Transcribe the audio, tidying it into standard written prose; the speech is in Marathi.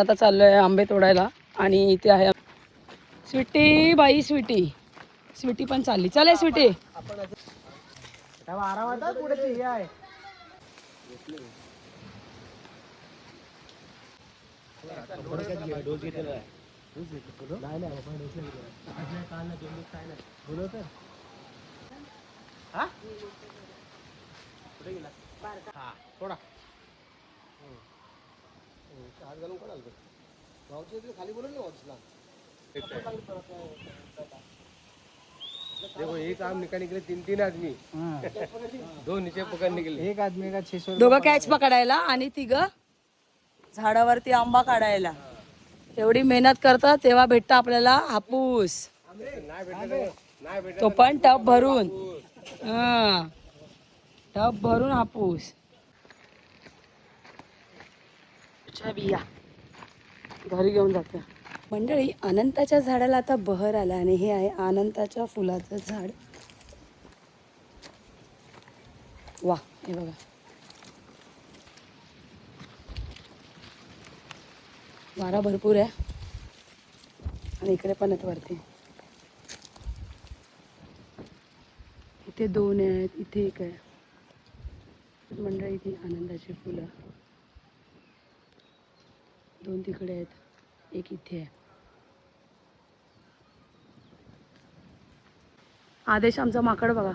आता चाललोय आंबे तोडायला आणि इथे आहे स्वीटी बाई स्वीटी पण चालली. चल स्वीटी. खाली बोलून देखो एक आम निकले 3 आदमी दो नीचे पकड़ निकले एक आदमी का 600 दोघं कॅच पकडायला आणि तिघं झाडावरती आंबा काढायला. एवढी मेहनत करतात तेव्हा भेटतं आपल्याला हापूस. तो पण टब भरून. हा टब भरून हापूस. बिया घरी घेऊन जाते मंडळी. अनंताच्या झाडाला आता बहर आला आणि हे आहे अनंताच्या फुलाचं झाड. वा हे बघा वारा भरपूर आहे आणि इकडे पण आहेत वरती. इथे 2 आहेत, इथे 1 आहे मंडळी. इथे आनंदाची फुलं 2 तिकडे आहेत, 1 इथे आहे. आदेश आमचा माकड बघा.